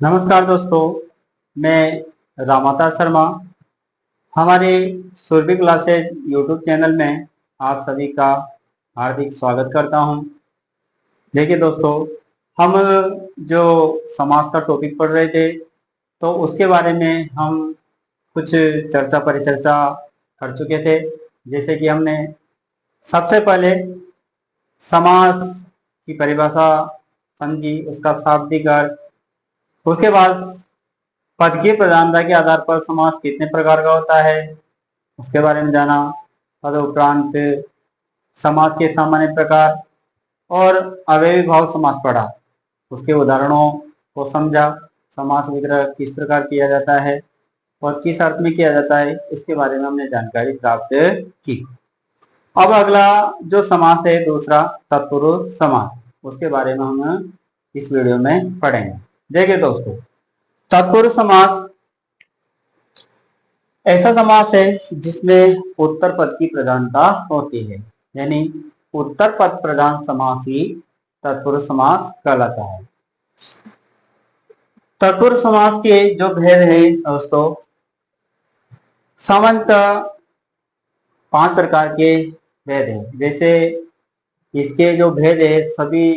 नमस्कार दोस्तों, मैं रामावतार शर्मा। हमारे सुरभि क्लासेज यूट्यूब चैनल में आप सभी का हार्दिक स्वागत करता हूं। देखिए दोस्तों, हम जो समाज का टॉपिक पढ़ रहे थे तो उसके बारे में हम कुछ चर्चा परिचर्चा कर चुके थे। जैसे कि हमने सबसे पहले समास की परिभाषा समझी, उसका शाब्दिक अर्थ। उसके बाद पद की प्रधानता के आधार पर समास कितने प्रकार का होता है उसके बारे में जाना। तदुपरांत समास के सामान्य प्रकार और अवयवी भाव समास पढ़ा, उसके उदाहरणों को समझा। समास विग्रह किस प्रकार किया जाता है और किस अर्थ में किया जाता है, इसके बारे में हमने जानकारी प्राप्त की। अब अगला जो समास है दूसरा, तत्पुरुष समास, उसके बारे में हम इस वीडियो में पढ़ेंगे। देखिए दोस्तों, तत्पुरुष समास ऐसा समास है जिसमें उत्तर पद की प्रधानता होती है, यानी उत्तर पद प्रधान समास ही तत्पुरुष समास कहलाता है। तत्पुरुष समास के जो भेद है दोस्तों, सामान्यतः 5 प्रकार के भेद है। जैसे इसके जो भेद है, सभी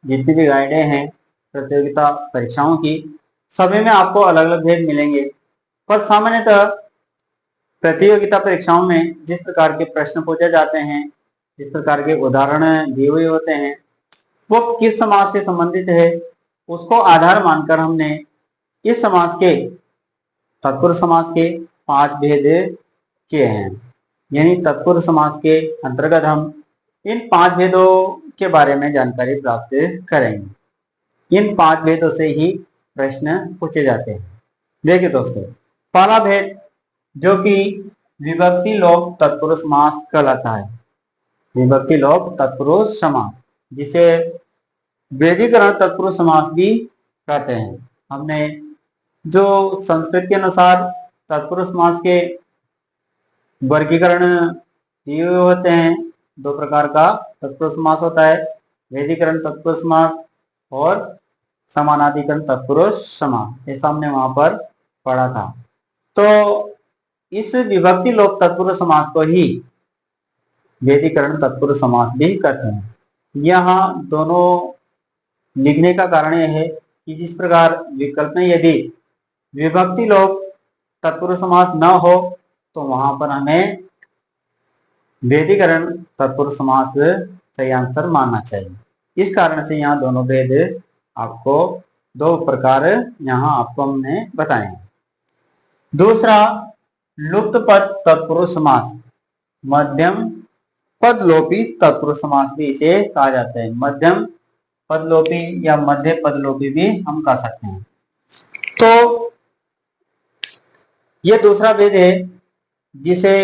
जितनी भी गाइडें हैं प्रतियोगिता परीक्षाओं की, सभी में आपको अलग अलग भेद मिलेंगे। पर सामान्यतः प्रतियोगिता परीक्षाओं में जिस प्रकार के प्रश्न पूछे जाते हैं, जिस प्रकार के उदाहरण दिए हुए होते हैं, वो किस समाज से संबंधित है उसको आधार मानकर हमने इस समाज के, तत्पुरुष समाज के 5 भेद किए हैं। यानी तत्पुरुष समाज के अंतर्गत हम इन 5 भेदों के बारे में जानकारी प्राप्त करेंगे। इन 5 भेदों से ही प्रश्न पूछे जाते हैं। देखिए दोस्तों, पहला भेद जो कि विभक्ति लोप तत्पुरुष समास कहलाता है। विभक्ति लोप तत्पुरुष समास, जिसे वैधिकरण तत्पुरुष समास भी कहते हैं। हमने जो संस्कृत के अनुसार तत्पुरुष समास के वर्गीकरण दिए हुए होते हैं, 2 प्रकार का तत्पुरुष समास होता है, वैधिकरण तत्पुरुष समास और समानाधिकरण तत्पुरुष समास। ऐसा हमने वहां पर पढ़ा था। तो इस विभक्ति लोप तत्पुरुष समास को ही वैधिकरण तत्पुरुष समास भी कहते हैं। यहाँ दोनों लिखने का कारण यह है कि जिस प्रकार विकल्प में यदि विभक्ति लोप तत्पुरुष समास न हो तो वहां पर हमें वैधिकरण तत्पुरुष समास सही आंसर मानना चाहिए। इस कारण से यहाँ दोनों भेद आपको 2 प्रकार यहाँ आपको हमने बताए हैं। दूसरा, लुप्त पद तत्पुरुष समास, मध्यम पदलोपी तत्पुरुष समास भी इसे कहा जाता है। मध्यम पदलोपी या मध्य पदलोपी भी हम कह सकते हैं। तो यह दूसरा भेद है जिसे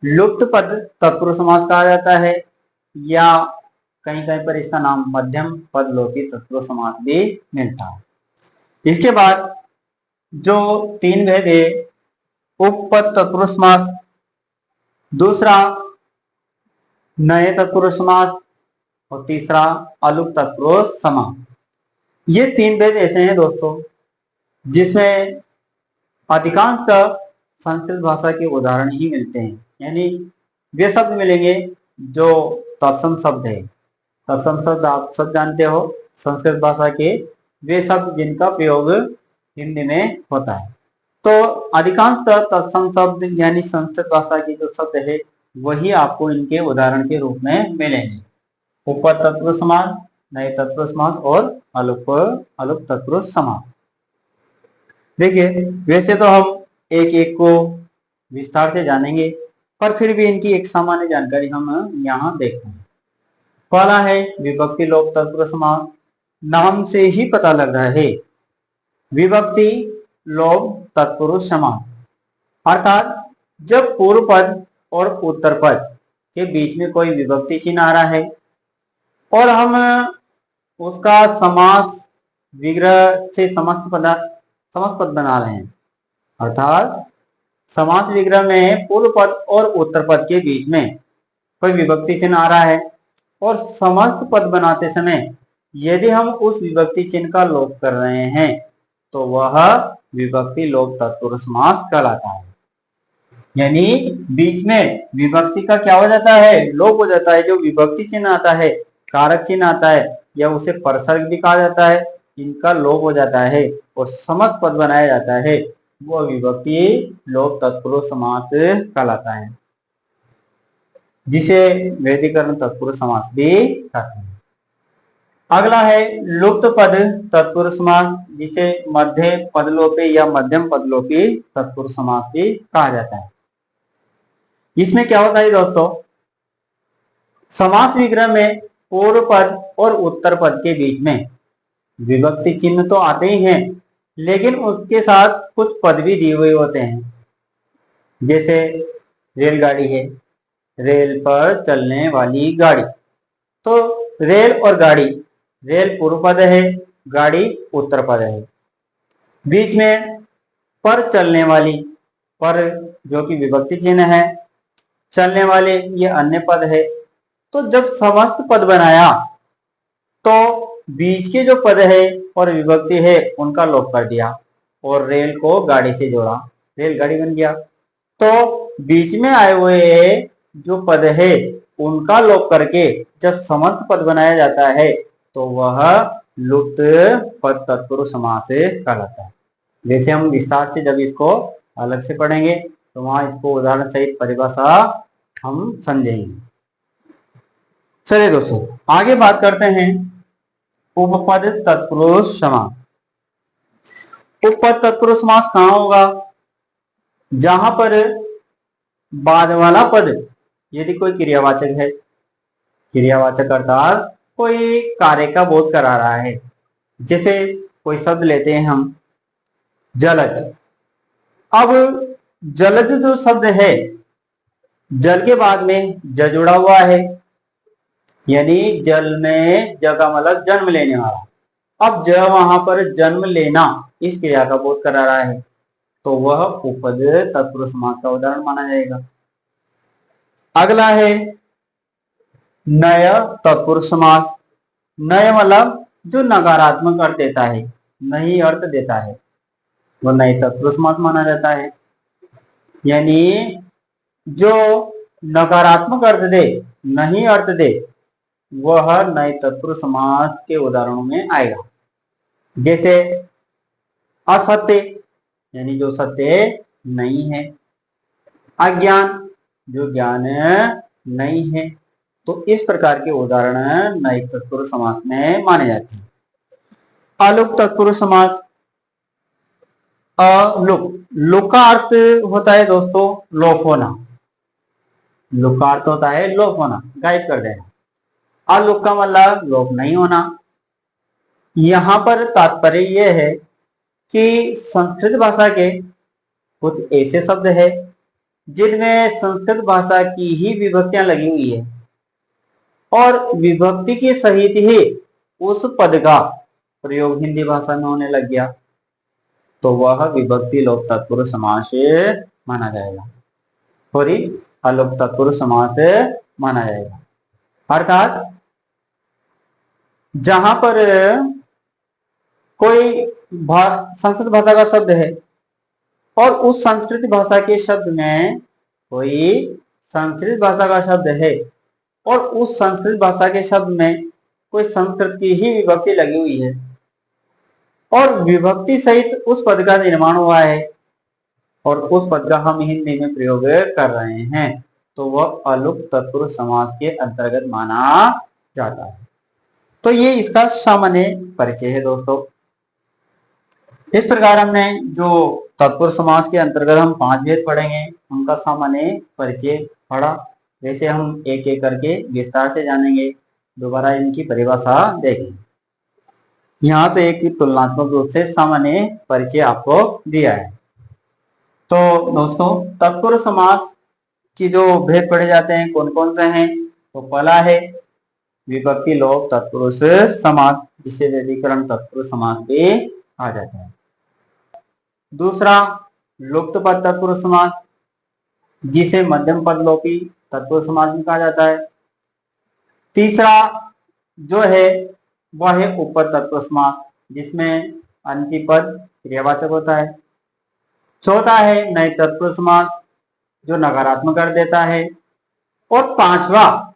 लुप्त पद तत्पुरुष समास कहा जाता है, या कहीं कहीं पर इसका नाम मध्यम पदलोपी तत्पुरुष समास भी मिलता है। इसके बाद जो 3 भेद है, उपपद तत्पुरुष समास, दूसरा नए तत्पुरुष समास और तीसरा अलुप तत्पुरुष समास। ये 3 भेद ऐसे हैं दोस्तों जिसमें अधिकांशतः संस्कृत भाषा के उदाहरण ही मिलते हैं। यानी वे शब्द मिलेंगे जो तत्सम शब्द है। तत्सम शब्द आप सब जानते हो, संस्कृत भाषा के वे शब्द जिनका प्रयोग हिंदी में होता है। तो अधिकांशतः तत्सम शब्द यानी संस्कृत भाषा के जो शब्द है वही आपको इनके उदाहरण के रूप में मिलेंगे। उपपद तत्पुरुष समास, नए तत्पुरुष समास और अलुप तत्पुरुष समास। देखिए, वैसे तो हम एक एक को विस्तार से जानेंगे, पर फिर भी इनकी एक सामान्य जानकारी हम यहाँ देखते हैं। पहला है विभक्ति लोप तत्पुरुष समास। नाम से ही पता लग रहा है, विभक्ति लोप तत्पुरुष समास, अर्थात जब पूर्व पद और उत्तर पद के बीच में कोई विभक्ति चिन्ह आ रहा है और हम उसका समास विग्रह से समस्त पद बना रहे हैं, अर्थात समास विग्रह में पूर्व पद और उत्तर पद के बीच में कोई विभक्ति चिन्ह आ रहा है और समस्त पद बनाते समय यदि हम उस विभक्ति चिन्ह का लोप कर रहे हैं तो वह विभक्ति लोप तत्पुरुष समास कहलाता है। यानी बीच में विभक्ति का क्या हो जाता है, लोप हो जाता है। जो विभक्ति चिन्ह आता है, कारक चिन्ह आता है, या उसे परसर्ग भी कहा जाता है, इनका लोप हो जाता है और समस्त पद बनाया जाता है, वो विभक्ति लोप तत्पुरुष समास कहलाता है, जिसे वैदिकरण तत्पुरुष समास भी कहते हैं। अगला है लुप्त पद तत्पुरुष समास, जिसे मध्य पदलोपी या मध्यम पदलोपी तत्पुरुष समास भी कहा जाता है। इसमें क्या होता है दोस्तों, समास विग्रह में पूर्व पद और उत्तर पद के बीच में विभक्ति चिन्ह तो आते ही हैं, लेकिन उसके साथ कुछ पद भी दिए हुए होते हैं। जैसे रेलगाड़ी है, रेल पर चलने वाली गाड़ी, तो रेल और गाड़ी, रेल पूर्व पद है, गाड़ी उत्तर पद है। बीच में पर चलने वाली, पर जो कि विभक्ति चिन्ह है, चलने वाले ये अन्य पद है। तो जब समस्त पद बनाया तो बीच के जो पद है और विभक्ति है उनका लोप कर दिया और रेल को गाड़ी से जोड़ा, रेलगाड़ी बन गया। तो बीच में आए हुए जो पद है उनका लोप करके जब समस्त पद बनाया जाता है तो वह लुप्त पद तत्पुरुष समास कहलाता है। जैसे हम विस्तार से जब इसको अलग से पढ़ेंगे तो वहां इसको उदाहरण सहित परिभाषा हम समझेंगे। चलिए दोस्तों आगे बात करते हैं उपपद तत्पुरुष समास। उपपद तत्पुरुष समास कहां होगा, जहां पर बाद वाला पद यदि कोई क्रियावाचक है, क्रियावाचक अर्थात कोई कार्य का बोध करा रहा है। जैसे कोई शब्द लेते हैं हम जलज। अब जलज जो शब्द है, जल के बाद में ज जुड़ा हुआ है, यानी जल में ज का मतलब जन्म लेने वाला। अब ज वहां पर जन्म लेना इस क्रिया का बोध करा रहा है, तो वह उपपद तत्पुरुष समास का उदाहरण माना जाएगा। अगला है नय तत्पुरुष समास। नय मतलब जो नकारात्मक अर्थ देता है, नहीं अर्थ देता है, वो नए तत्पुरुष समास माना जाता है। यानी जो नकारात्मक अर्थ दे, नहीं अर्थ दे, वह नए तत्पुरुष समास के उदाहरणों में आएगा। जैसे असत्य, यानी जो सत्य नहीं है, अज्ञान, जो ज्ञान नहीं है। तो इस प्रकार के उदाहरण नए तत्पुरुष समास में माने जाते हैं। अलुक तत्पुरुष समास। अलुक, लुक का अर्थ होता है दोस्तों लोप होना। लुक का अर्थ होता है लोप होना, गायब कर देना। अलुक का मतलब लोप नहीं होना। यहां पर तात्पर्य यह है कि संस्कृत भाषा के कुछ ऐसे शब्द है जिनमें संस्कृत भाषा की ही विभक्तियां लगी हुई है और विभक्ति के सहित ही उस पद का प्रयोग हिंदी भाषा में होने लग गया, तो वह विभक्ति लोप तत्पुरुष समास माना जाएगा, सॉरी अलोप तत्पुरुष समास माना जाएगा। अर्थात जहां पर कोई संस्कृत भाषा का शब्द है और उस संस्कृत भाषा के शब्द में कोई संस्कृत भाषा का शब्द है और उस संस्कृत भाषा के शब्द में कोई संस्कृत की ही विभक्ति लगी हुई है और विभक्ति सहित उस पद का निर्माण हुआ है और उस पद का हम हिंदी में प्रयोग कर रहे हैं, तो वह अलुक तत्पुरुष समास के अंतर्गत माना जाता है। तो ये इसका सामान्य परिचय है दोस्तों। इस प्रकार हमने जो तत्पुरुष समास के अंतर्गत हम 5 भेद पढ़ेंगे, उनका सामान्य परिचय पढ़ा। वैसे हम एक एक करके विस्तार से जानेंगे, दोबारा इनकी परिभाषा देखेंगे। यहाँ तो एक तुलनात्मक रूप से सामान्य परिचय आपको दिया है। तो दोस्तों तत्पुरुष समास की जो भेद पढ़े जाते हैं कौन कौन से हैं, तो पहला है विभक्ति लोप तत्पुरुष समास, जिसे वैदिकरण तत्पुरुष समास भी आ जाता है। दूसरा लुप्त पद तत्पुरुष समास, जिसे मध्यम पद लोपी तत्पुरुष समास भी कहा जाता है। तीसरा जो है वह है उपपद तत्पुरुष समास, जिसमें अंतिम पद क्रियावाचक होता है। चौथा है नए तत्पुरुष समास, जो नकारात्मक कर देता है। और पांचवा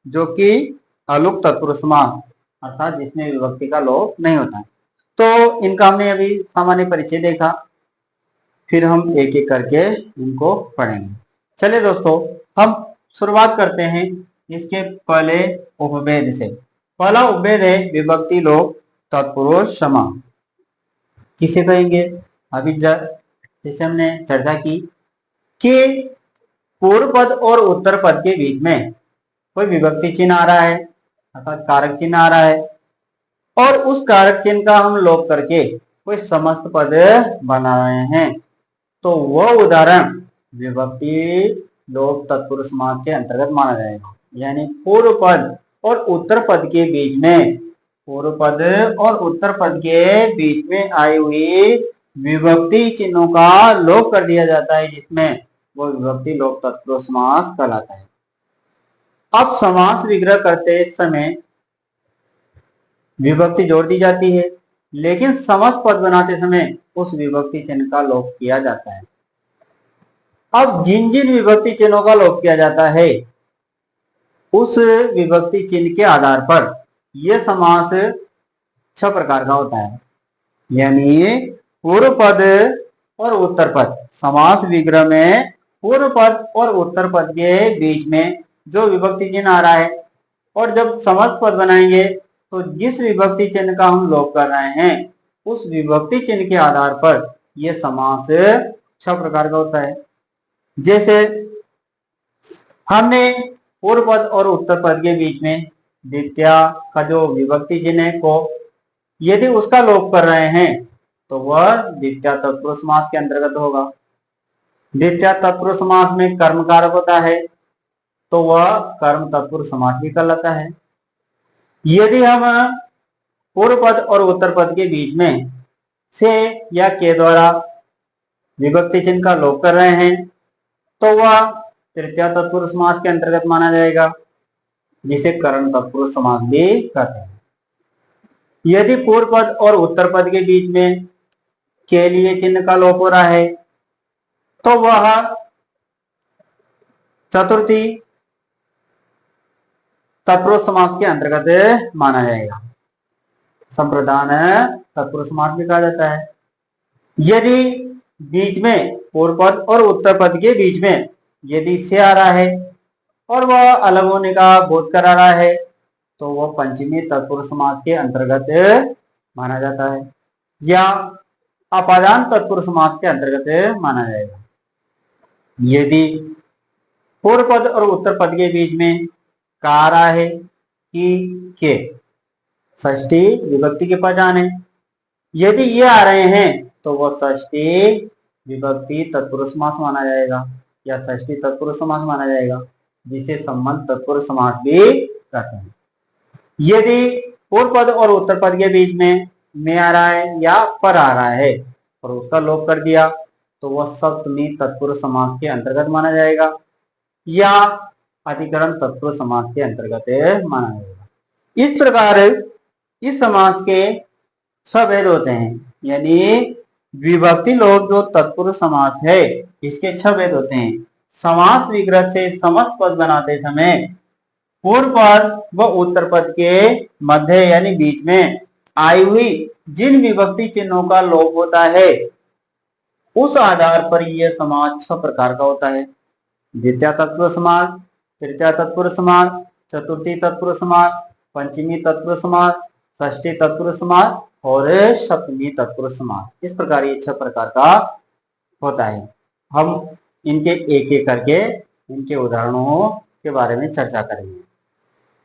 जो कि अलुक तत्पुरुष समास, अर्थात जिसमें विभक्ति का लोप नहीं होता है। तो इनका हमने अभी सामान्य परिचय देखा, फिर हम एक एक करके इनको पढ़ेंगे। चलिए दोस्तों, हम शुरुआत करते हैं इसके पहले उपभेद से। पहला उपभेद है विभक्ति लोप तत्पुरुष समास। किसे कहेंगे? अभी जैसे हमने चर्चा की कि पूर्व पद और उत्तर पद के बीच में कोई विभक्ति चिन्ह आ रहा है, अर्थात कारक चिन्ह आ रहा है, और उस कारक चिन्ह का हम लोप करके कोई समस्त पद बना रहे हैं, तो वह उदाहरण विभक्ति लोप तत्पुरुष समास के अंतर्गत माना जाएगा। यानी पूर्व पद और उत्तर पद के बीच में, पूर्व पद और उत्तर पद के बीच में आई हुई विभक्ति चिन्हों का लोप कर दिया जाता है, जिसमें वो विभक्ति लोप तत्पुरुष समास कहलाता है। अब समास विग्रह करते समय विभक्ति जोड़ दी जाती है, लेकिन समस्त पद बनाते समय उस विभक्ति चिन्ह का लोप किया जाता है। अब जिन जिन विभक्ति चिन्हों का लोप किया जाता है, उस विभक्ति चिन्ह के आधार पर यह समास 6 प्रकार का होता है। यानी पूर्व पद और उत्तर पद, समास विग्रह में पूर्व पद और उत्तर पद के बीच में जो विभक्ति चिन्ह आ रहा है, और जब समस्त पद बनाएंगे तो जिस विभक्ति चिन्ह का हम लोप कर रहे हैं, उस विभक्ति चिन्ह के आधार पर यह समास 6 प्रकार का होता है। जैसे हमने पूर्व पद और उत्तर पद के बीच में द्वितीय का जो विभक्ति चिन्ह है को यदि उसका लोप कर रहे हैं, तो वह द्वितीय तत्पुरुष समास के अंतर्गत होगा। द्वितीय तत्पुरुष समास में कर्म कारक होता है, तो वह कर्म तत्पुरुष समास भी कहलाता है। यदि हम पूर्व पद और उत्तर पद के बीच में से या के द्वारा विभक्ति चिन्ह का लोप कर रहे हैं, तो वह तृतीय तत्पुरुष समास के अंतर्गत माना जाएगा, जिसे करण तत्पुरुष समास भी कहते हैं। यदि पूर्व पद और उत्तर पद के बीच में के लिए चिन्ह का लोप हो रहा है, तो वह चतुर्थी तत्पुरुष समास के अंतर्गत माना जाएगा। संप्रदान तत्पुरुष समास भी कहा जाता है। यदि बीच में पूर्व पद और उत्तर पद के बीच में यदि से आ रहा है और वह अलग होने का बोध करा रहा है, तो वह पंचमी तत्पुरुष समास के अंतर्गत माना जाता है, या अपादान तत्पुरुष समास के अंतर्गत माना जाएगा। यदि पूर्व पद और उत्तर पद के बीच में का आ रहा है कि के, षष्ठी विभक्ति की पहचान है, यदि ये आ रहे हैं तो वह षष्ठी विभक्ति तत्पुरुष समास माना जाएगा, या षष्ठी तत्पुरुष समास माना जाएगा, जिसे संबंध तत्पुरुष समास भी कहते हैं। यदि पूर्व पद और उत्तर पद के बीच में आ रहा है या पर आ रहा है और उसका लोप कर दिया, तो वह सप्तमी तत्पुरुष समास के अंतर्गत माना जाएगा, या अधिकरण तत्पुरुष समास के अंतर्गत माना जाएगा। इस प्रकार इस समास के 6 भेद होते हैं। यानी विभक्ति लोप जो तत्पुरुष समास है, इसके 6 भेद होते हैं। समास विग्रह से समस्त पद बनाते समय पूर्व पद व उत्तर पद के मध्य यानी बीच में आई हुई जिन विभक्ति चिन्हों का लोप होता है, उस आधार पर यह समास 6 प्रकार का होता है। द्वितीय तत्पुरुष समास, तृतीय तत्पुरुष समास, चतुर्थी तत्पुरुष समास, पंचमी तत्पुरुष समास, षष्ठी तत्पुरुष समास और सप्तमी तत्पुरुष समास। इस प्रकार ये 6 प्रकार का होता है। हम इनके एक एक करके इनके उदाहरणों के बारे में चर्चा करेंगे।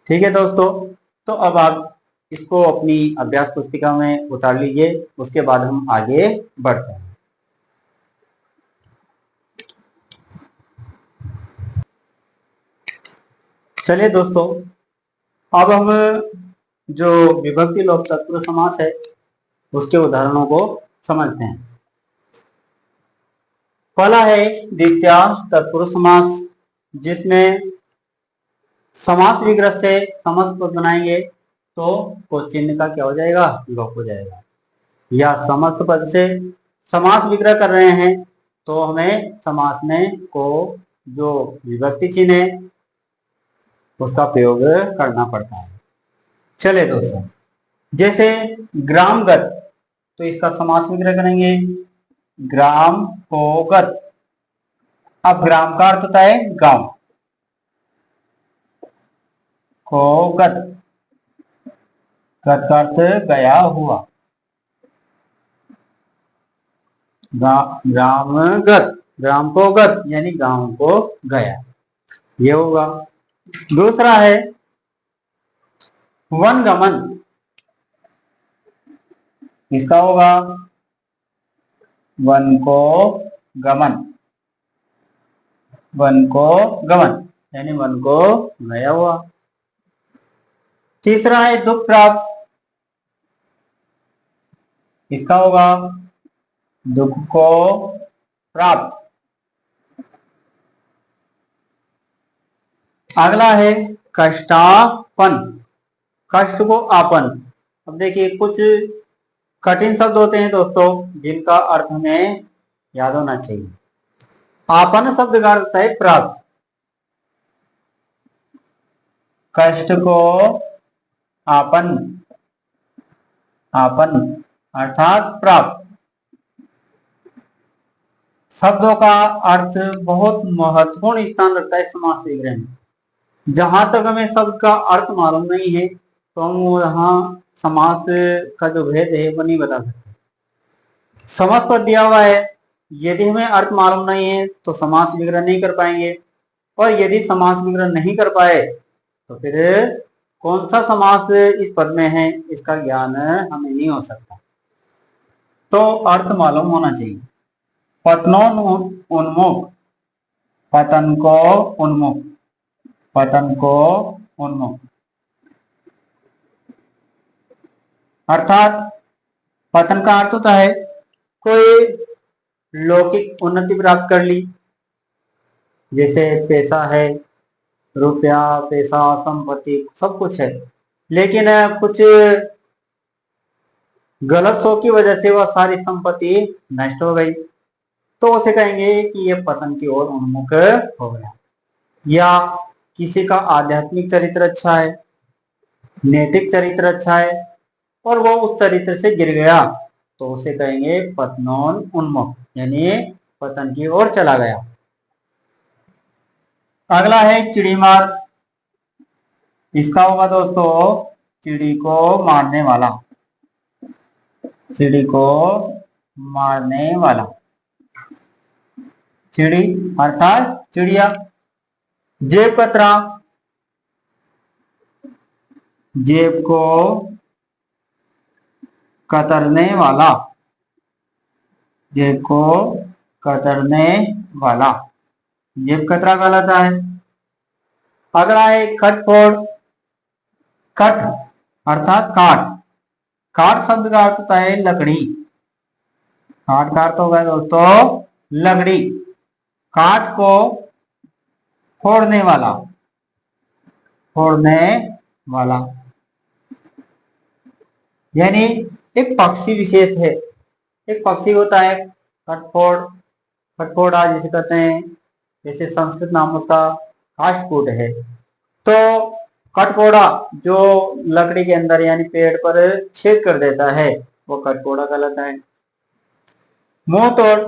ठीक है दोस्तों, तो अब आप इसको अपनी अभ्यास पुस्तिका में उतार लीजिए, उसके बाद हम आगे बढ़ते हैं। चलिए दोस्तों, अब हम जो विभक्ति लोप तत्पुरुष समास है उसके उदाहरणों को समझते हैं। पहला है द्वितीय तत्पुरुष समास, जिसमें समास विग्रह से समस्त पद बनाएंगे तो को चिन्ह का क्या हो जाएगा, लोप हो जाएगा। या समस्त पद से समास विग्रह कर रहे हैं तो हमें समास में को जो विभक्ति चिन्ह है उसका प्रयोग करना पड़ता है। चले दोस्तों, जैसे ग्रामगत, तो इसका समास विग्रह करेंगे ग्राम को गत। अब ग्राम का अर्थ होता है गांव, को गत, गत का अर्थ गया हुआ, ग्रामगत, ग्राम को गत यानी गांव को गया, ये होगा। दूसरा है वनगमन, इसका होगा वन को गमन, वन को गमन यानी वन को गया हुआ। तीसरा है दुख प्राप्त, इसका होगा दुख को प्राप्त। अगला है कष्टापन, कष्ट को आपन। अब देखिए कुछ कठिन शब्द होते हैं दोस्तों जिनका अर्थ हमें याद होना चाहिए। आपन शब्द का अर्थ है प्राप्त, कष्ट को आपन, आपन अर्थात प्राप्त। शब्दों का अर्थ बहुत महत्वपूर्ण स्थान रखता है समास विग्रह में। जहां तक हमें शब्द का अर्थ मालूम नहीं है तो हम यहाँ समास का जो भेद है वो नहीं बता सकते। समास पर दिया हुआ है, यदि हमें अर्थ मालूम नहीं है तो समास विग्रह नहीं कर पाएंगे, और यदि समास विग्रह नहीं कर पाए तो फिर कौन सा समास इस पद में है इसका ज्ञान हमें नहीं हो सकता। तो अर्थ मालूम होना चाहिए। पतनोन्मुख, पतन को उन्मुख, पतन को उन्मुख, अर्थात पतन का अर्थ होता है कोई लौकिक उन्नति प्राप्त कर ली, जैसे पैसा है, रुपया, पैसा, संपत्ति सब कुछ है, लेकिन कुछ गलत शो की वजह से वह सारी संपत्ति नष्ट हो गई, तो उसे कहेंगे कि यह पतन की ओर उन्मुख हो गया। या किसी का आध्यात्मिक चरित्र अच्छा है, नैतिक चरित्र अच्छा है, और वो उस चरित्र से गिर गया तो उसे कहेंगे पतनोन उन्मुख यानी पतन की ओर चला गया। अगला है चिड़ीमार, इसका होगा दोस्तों चिड़ी को मारने वाला, चिड़ी को मारने वाला, चिड़ी अर्थात चिड़िया। जेब कतरा, जेब को कतरने वाला, जेब को कतरने वाला, जेब कतरा कहलाता है। अगला है कटफोड़, कट अर्थात काट, काट शब्द का अर्थ होता है लकड़ी, काट का अर्थ होगा दोस्तों लकड़ी, काट को फोड़ने वाला, फोड़ने वाला यानी एक पक्षी विशेष है, एक पक्षी होता है कटफोड़, कटफोड़ा जिसे कहते हैं, जैसे संस्कृत नाम उसका काष्ठकूट है। तो कटफोड़ा जो लकड़ी के अंदर यानी पेड़ पर छेद कर देता है वो कटफोड़ा कहलाता है। मुंह तोड़,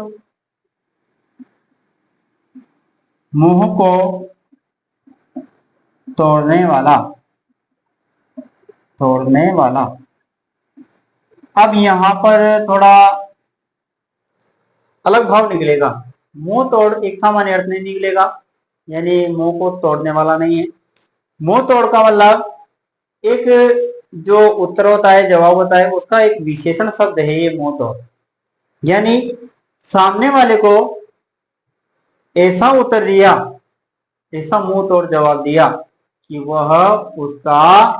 मुंह को तोड़ने वाला, तोड़ने वाला। अब यहां पर थोड़ा अलग भाव निकलेगा, मुंह तोड़ एक सामान्य अर्थ नहीं निकलेगा, यानी मुंह को तोड़ने वाला नहीं है। मुंह तोड़ का मतलब एक जो उत्तर होता है, जवाब होता है, उसका एक विशेषण शब्द है ये मुंह तोड़, यानी सामने वाले को ऐसा उत्तर दिया, ऐसा मुंह तोड़ जवाब दिया कि वह उसका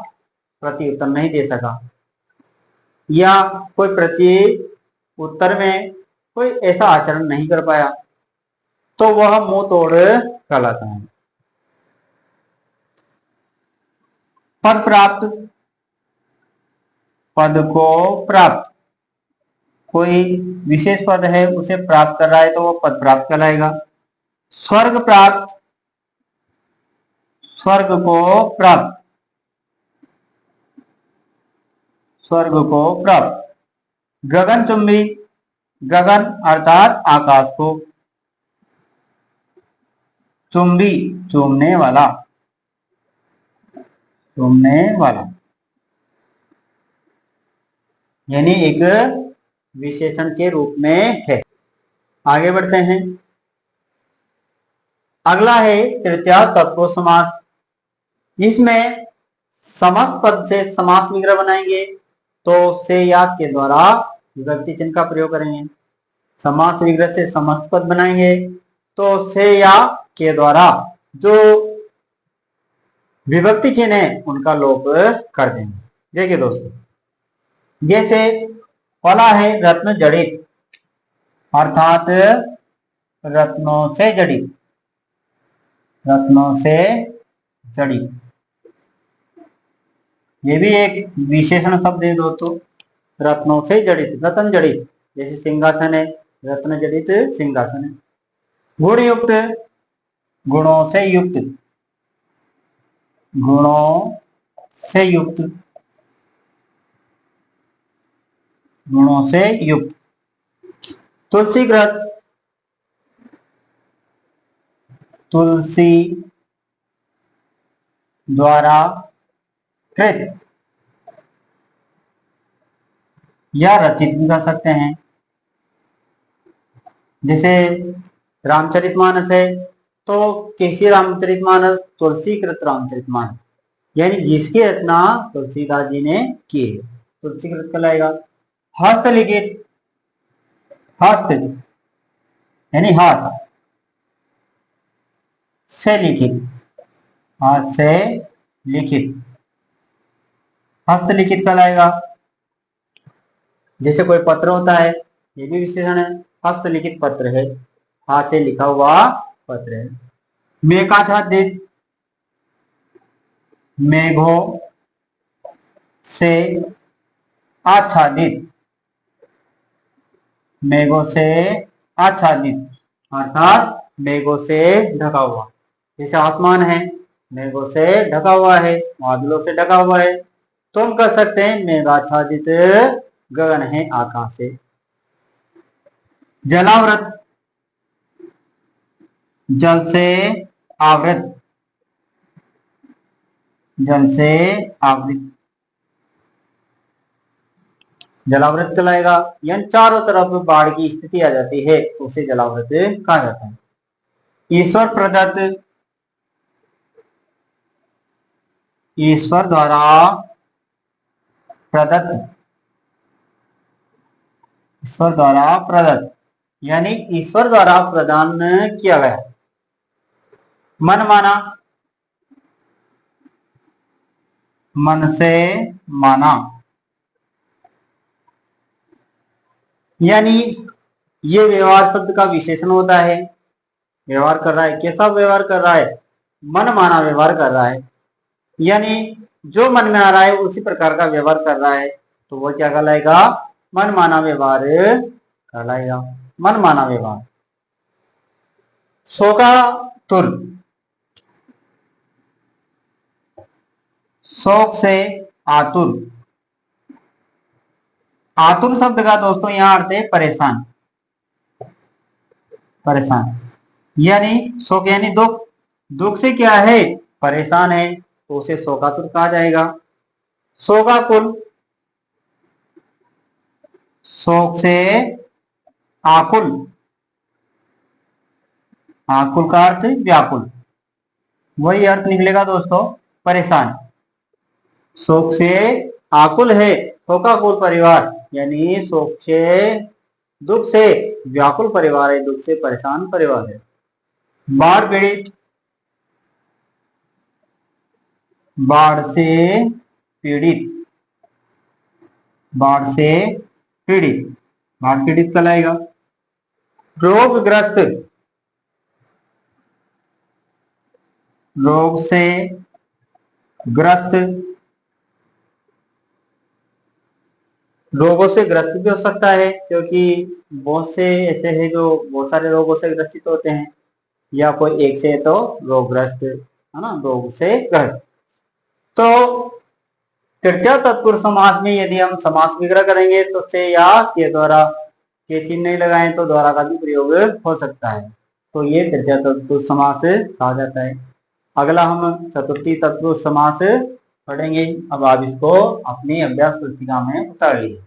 प्रति उत्तर नहीं दे सका, या कोई प्रति उत्तर में कोई ऐसा आचरण नहीं कर पाया, तो वह मुंह तोड़ कहलाता है। पद प्राप्त, पद को प्राप्त, कोई विशेष पद है उसे प्राप्त कर रहा है तो वो पद प्राप्त कहलाएगा। स्वर्ग प्राप्त, स्वर्ग को प्राप्त, स्वर्ग को प्राप्त। गगनचुंबी, गगन अर्थात आकाश को, चुंबी चूमने वाला, चूमने वाला, यानी एक विशेषण के रूप में है। आगे बढ़ते हैं। अगला है तृतीय तत्पुरुष समास। इसमें समस्त पद से समास विग्रह बनाएंगे तो से या के द्वारा विभक्ति चिन्ह का प्रयोग करेंगे। समास विग्रह से समस्त पद बनाएंगे तो से या के द्वारा जो विभक्ति चिन्ह है उनका लोप कर देंगे। देखिए दोस्तों, जैसे पहला है रत्न जड़ित, अर्थात रत्नों से जड़ित, रत्नों से जड़ित। ये भी एक विशेषण शब्द है दोस्तों, रत्नों से जड़ित, रत्न जड़ित। जैसे सिंहासन है, रत्न जड़ित सिंहासन है। गुण युक्त, गुणों से युक्त, गुणों से युक्त, गुणों से युक्त। तुलसीकृत, तुलसी द्वारा कृत या रचित भी कर सकते हैं। जैसे रामचरितमानस है तो किसी रामचरितमानस तुलसीकृत रामचरितमानस, यानी जिसकी रचना तुलसीदास जी ने की है, तुलसीकृत कहलाएगा। हस्तलिखित, हस्त यानी हाथ से लिखित, हाथ से लिखित, हस्तलिखित कहलाएगा। जैसे कोई पत्र होता है, ये भी विशेषण है, हस्तलिखित पत्र है, हाथ से लिखा हुआ पत्र है। मेघाच्छादित, मेघों से आच्छादित, मेघों से आच्छादित अर्थात मेघों से ढका हुआ। जैसे आसमान है, मेघों से ढका हुआ है, बादलों से ढका हुआ है, तो हम कह सकते हैं मेघाच्छादित गगन है आकाश से। जलावृत, जल से आवृत, जल से आवृत, जलावृत कहलाएगा। यानी चारों तरफ बाढ़ की स्थिति आ जाती है तो उसे जलावृत कहा जाता है। ईश्वर प्रदत्त, ईश्वर द्वारा प्रदत्त, ईश्वर द्वारा प्रदत्त यानी ईश्वर द्वारा प्रदान किया गया। मन माना, मन से माना, यानी ये व्यवहार शब्द का विशेषण होता है। व्यवहार कर रहा है, कैसा व्यवहार कर रहा है? मन माना व्यवहार कर रहा है, यानी जो मन में आ रहा है उसी प्रकार का व्यवहार कर रहा है, तो वो क्या कहलाएगा? मन माना व्यवहार कहलाएगा। मन माना व्यवहार। शोकातुर, शोक से आतुर, आतुर शब्द का दोस्तों यहां अर्थ है परेशान, परेशान यानी शोक यानी दुख, दुख से क्या है? परेशान है, तो उसे शोकातुर कहा जाएगा। शोकाकुल, शोक से आकुल, आकुल का अर्थ व्याकुल, वही अर्थ निकलेगा दोस्तों परेशान। शोक से आकुल है शोकाकुल परिवार, यानी शोक से दुख से व्याकुल परिवार है, दुख से परेशान परिवार है। बाढ़ पीड़ित, बाढ़ से पीड़ित, बाढ़ से पीड़ित, बाढ़ पीड़ित कहलाएगा। रोगग्रस्त, रोग से ग्रस्त, रोगों से ग्रस्त भी हो सकता है, क्योंकि बहुत से ऐसे हैं जो बहुत सारे रोगों से ग्रसित होते हैं, या कोई एक से तो रोगग्रस्त है ना, रोग से ग्रस्त। तो तृतीय तत्पुरुष समास में यदि हम समास विग्रह करेंगे तो से या के द्वारा के चिन्ह नहीं लगाएं तो द्वारा का भी प्रयोग हो सकता है, तो ये तृतीय तत्पुरुष समास कहा जाता है। अगला हम चतुर्थी तत्पुरुष समास पढ़ेंगे। अब आप इसको अपनी अभ्यास पुस्तिका में उतार लीजिए।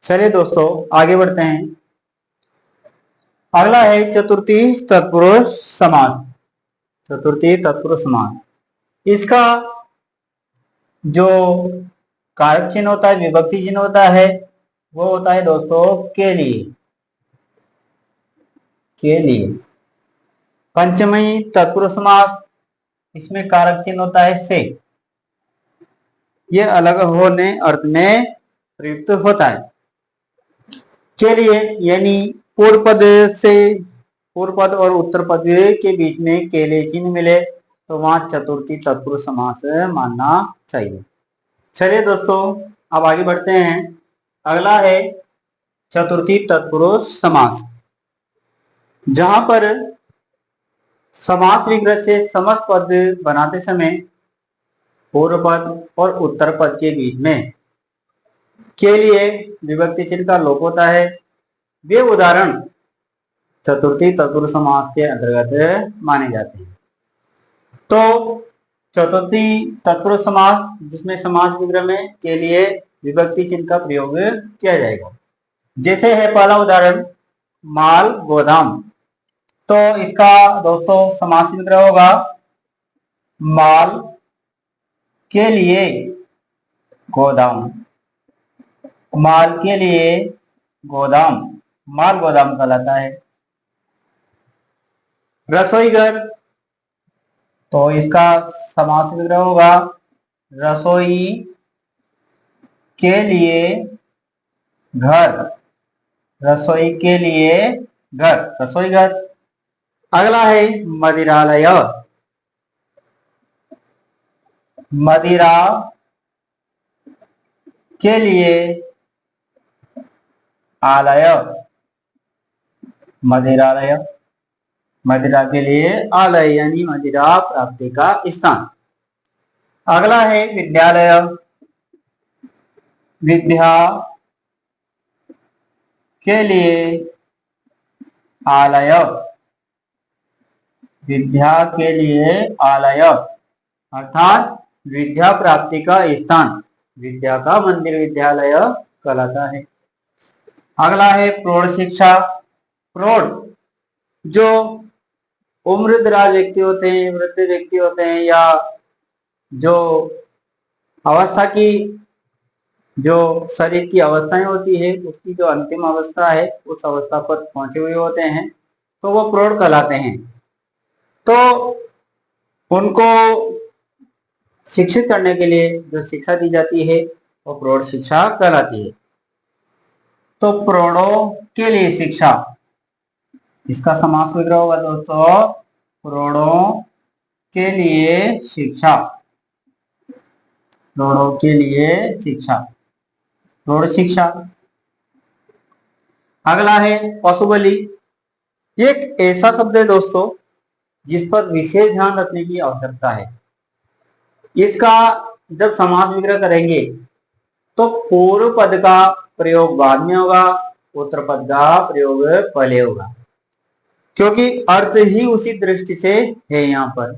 चलिए दोस्तों आगे बढ़ते हैं। अगला है चतुर्थी तत्पुरुष समास। चतुर्थी तत्पुरुष समास, इसका जो कारक चिन्ह होता है, विभक्ति चिन्ह होता है, वो होता है दोस्तों के लिए। के लिए पंचमी तत्पुरुष समास, इसमें कारक चिन्ह होता है से। ये अलग होने अर्थ में प्रयुक्त होता है। के लिए यानी पूर्व पद से, पूर्व पद और उत्तर पद के बीच में केले चिन्ह मिले तो वहां चतुर्थी तत्पुरुष समास मानना चाहिए। चलिए दोस्तों अब आगे बढ़ते हैं। अगला है चतुर्थी तत्पुरुष समास, जहां पर समास विग्रह से समस्त पद बनाते समय पूर्व पद और उत्तर पद के बीच में के लिए विभक्ति चिन्ह का लोप होता है। वे उदाहरण चतुर्थी तत्पुरुष समास के अंतर्गत माने जाते हैं। तो चतुर्थी तत्पुरुष समास जिसमें समास विग्रह में के लिए विभक्ति चिन्ह का प्रयोग किया जाएगा, जैसे है पहला उदाहरण माल गोदाम। तो इसका दोस्तों समास विग्रह होगा माल के लिए गोदाम। माल के लिए गोदाम, माल गोदाम कहलाता है। रसोई घर, तो इसका समास विग्रह होगा रसोई के लिए घर। रसोई के लिए घर, रसोई घर। अगला है मदिरालय। मदिरा के लिए आलय। मदिरालय, मदिरा के लिए आलय यानी मदिरा प्राप्ति का स्थान। अगला है विद्यालय। विद्या के लिए आलय। विद्या के लिए आलय अर्थात विद्या प्राप्ति का स्थान, विद्या का मंदिर विद्यालय कहलाता है। अगला है प्रौढ़ शिक्षा। प्रौढ़ जो उम्रदराज व्यक्ति होते हैं, वृद्ध व्यक्ति होते हैं, या जो अवस्था की, जो शरीर की अवस्थाएं होती है उसकी जो अंतिम अवस्था है उस अवस्था पर पहुंचे हुए होते हैं तो वो प्रौढ़ कहलाते हैं। तो उनको शिक्षित करने के लिए जो शिक्षा दी जाती है वो प्रौढ़ शिक्षा कहलाती है। तो प्रौढ़ों के लिए शिक्षा, इसका समास विग्रह होगा दोस्तों प्रौढ़ों के लिए शिक्षा। प्रौढ़ों के लिए शिक्षा, प्रौढ़ शिक्षा। अगला है पशु बलि। एक ऐसा शब्द है दोस्तों जिस पर विशेष ध्यान रखने की आवश्यकता है। इसका जब समास विग्रह करेंगे तो पूर्व पद का प्रयोग बाद में होगा, उत्तर पद का प्रयोग पहले होगा, क्योंकि अर्थ ही उसी दृष्टि से है। यहाँ पर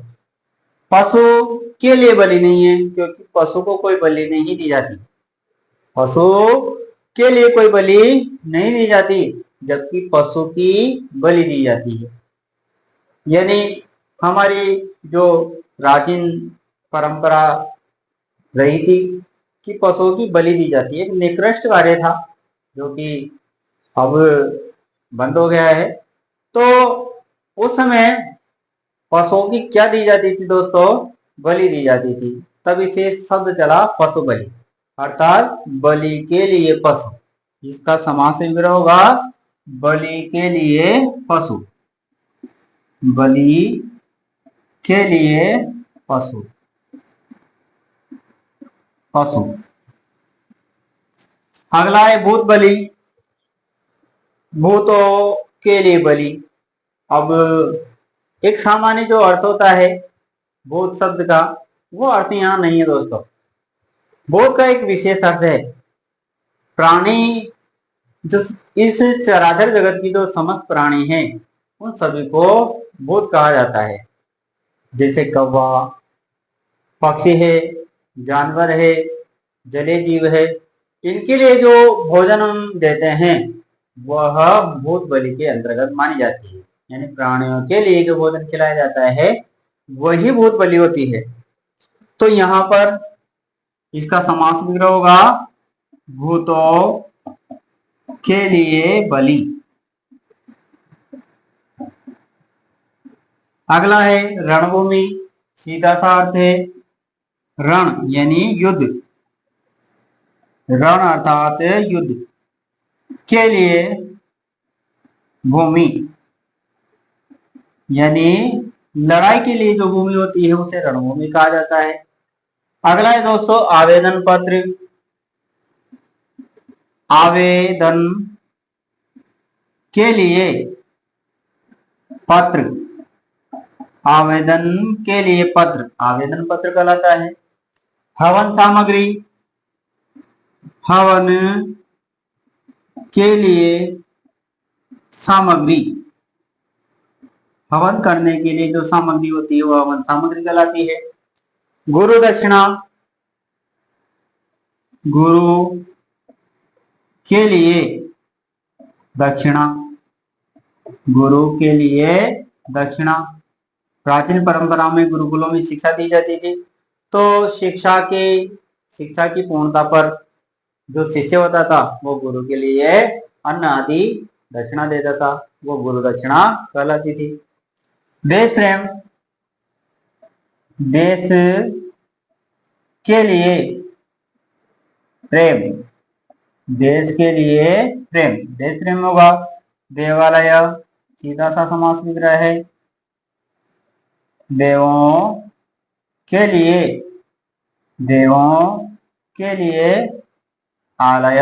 पशु के लिए बलि नहीं है, क्योंकि पशु को कोई बलि नहीं दी जाती। पशु के लिए कोई बलि नहीं दी जाती, जबकि पशु की बलि दी जाती है। यानी हमारी जो प्राचीन परंपरा रही थी कि पशुओं की बलि दी जाती है, निकृष्ट कार्य था जो कि अब बंद हो गया है। तो उस समय पशुओं की क्या दी जाती थी दोस्तों? बलि दी जाती थी। तब इसे शब्द चला पशु बलि, अर्थात बलि के लिए पशु। इसका समास विग्रह होगा बलि के लिए पशु, बलि के लिए पशु, पशु। अगला है भूत बलि, भूतों के लिए बलि। अब एक सामान्य जो अर्थ होता है भूत शब्द का, वो अर्थ यहाँ नहीं है दोस्तों। भूत का एक विशेष अर्थ है प्राणी, जो इस चराचर जगत की जो समस्त प्राणी हैं उन सभी को भूत कहा जाता है। जैसे कौवा, पक्षी है, जानवर है, जलीय जीव है, इनके लिए जो भोजन हम देते हैं वह भूत बलि के अंतर्गत मानी जाती है। यानी प्राणियों के लिए जो भोजन खिलाया जाता है वही भूत बलि होती है। तो यहाँ पर इसका समास विग्रह होगा भूतों के लिए बलि। अगला है रणभूमि, सीधा सा अर्थ है रण यानी युद्ध, रण अर्थात युद्ध के लिए भूमि, यानी लड़ाई के लिए जो भूमि होती है उसे रणभूमि कहा जाता है। अगला है दोस्तों आवेदन पत्र, आवेदन के लिए पत्र, आवेदन के लिए पत्र, आवेदन पत्र कहलाता है। हवन सामग्री, हवन के लिए सामग्री, हवन करने के लिए जो सामग्री होती है वह हवन सामग्री कहलाती है। गुरु दक्षिणा, गुरु के लिए दक्षिणा, गुरु के लिए दक्षिणा। प्राचीन परंपरा में गुरुकुलों में शिक्षा दी जाती थी, तो शिक्षा की पूर्णता पर जो शिष्य होता था वो गुरु के लिए अन्न आदि दक्षिणा देता था, वो गुरु दक्षिणा कहलाती थी। देश प्रेम, देश के लिए प्रेम, देश के लिए प्रेम, देश प्रेम होगा। देवालय, सीधा सा समास विग्रह है देवों के लिए, देवों के लिए आलय,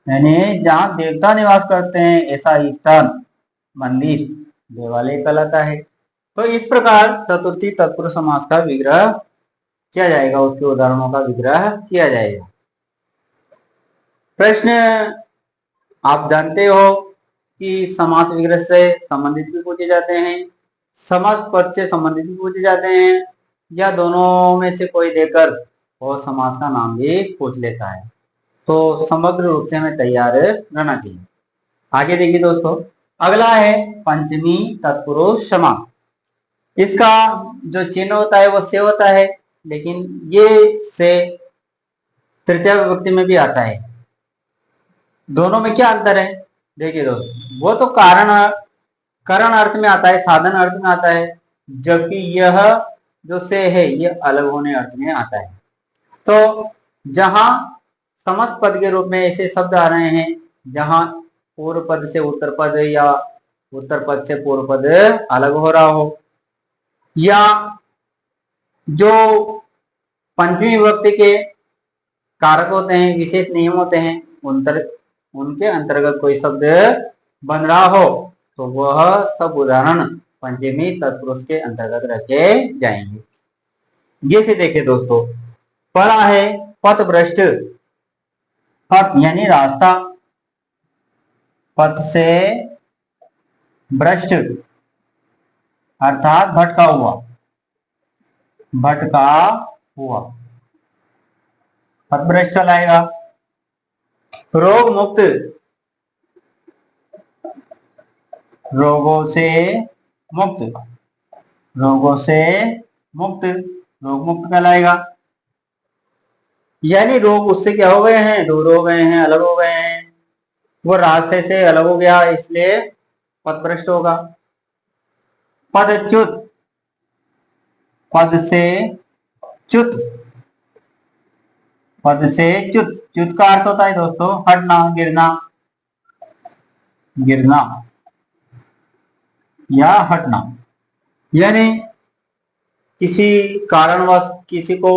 यानी जहां देवता निवास करते हैं ऐसा स्थान, मंदिर देवालय कहलाता है। तो इस प्रकार चतुर्थी तत्पुरुष समास का विग्रह किया जाएगा, उसके उदाहरणों का विग्रह किया जाएगा। प्रश्न आप जानते हो कि समास विग्रह से संबंधित भी पूछे जाते हैं, समास पद से संबंधित भी पूछे जाते हैं, या दोनों में से कोई देकर और समास का नाम भी पूछ लेता है। तो समग्र रूप से हमें तैयार रहना चाहिए। आगे देखिए दोस्तों, अगला है पंचमी तत्पुरुष समास। इसका जो चिन्ह होता है वो से होता है, लेकिन ये से तृतीय विभक्ति में भी आता है। दोनों में क्या अंतर है देखिए दोस्तों, वो तो कारण अर्थ में आता है, साधन अर्थ में आता है, जबकि यह जो से है ये अलग होने अर्थ में आता है। तो जहां समस्त पद के रूप में ऐसे शब्द आ रहे हैं जहां पूर्व पद से उत्तर पद या उत्तर पद से पूर्व पद अलग हो रहा हो, या जो पंचमी विभक्ति के कारक होते हैं, विशेष नियम होते हैं, उनके अंतर्गत कोई शब्द बन रहा हो, तो वह सब उदाहरण पंचमी तत्पुरुष के अंतर्गत रखे जाएंगे। जैसे देखिए दोस्तों, पहला है पथ भ्रष्ट, पथ यानी रास्ता, पथ से भ्रष्ट अर्थात भटका हुआ, भटका हुआ, पथ भ्रष्ट कहलाएगा। रोग मुक्त, रोगों से मुक्त, रोगों से मुक्त, रोग मुक्त कहलाएगा। यानी रोग उससे क्या हो गए हैं, दूर हो गए हैं, अलग हो गए हैं, वो रास्ते से अलग हो गया, इसलिए पथभ्रष्ट होगा। पदच्युत, पद से च्युत, पद से च्युत, च्युत का अर्थ होता है दोस्तों हटना, गिरना। गिरना या हटना। यानी किसी कारणवश किसी को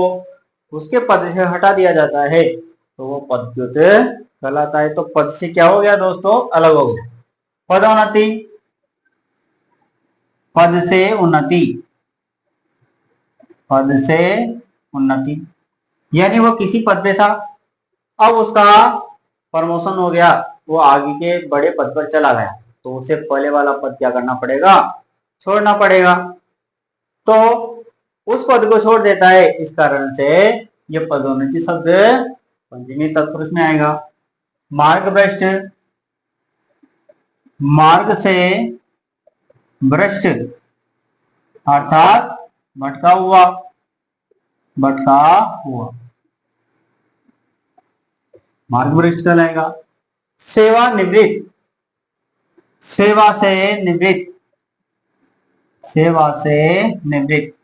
उसके पद से हटा दिया जाता है तो वो पदच्युत कहलाता है। तो पद से क्या हो गया दोस्तों, अलग हो गया। पदोन्नति, पद से उन्नति, पद से उन्नति। यानी वो किसी पद पे था, अब उसका प्रमोशन हो गया, वो आगे के बड़े पद पर चला गया, तो उसे पहले वाला पद क्या करना पड़ेगा, छोड़ना पड़ेगा। तो उस पद को छोड़ देता है, इस कारण से ये पदोन्नति शब्द पंचमी तत्पुरुष में आएगा। मार्ग भ्रष्ट, मार्ग से भ्रष्ट अर्थात भटका हुआ, भटका हुआ, मार्ग भ्रष्ट कहलाएगा। सेवा निवृत्त, सेवा से निवृत्त, सेवा से निवृत्त,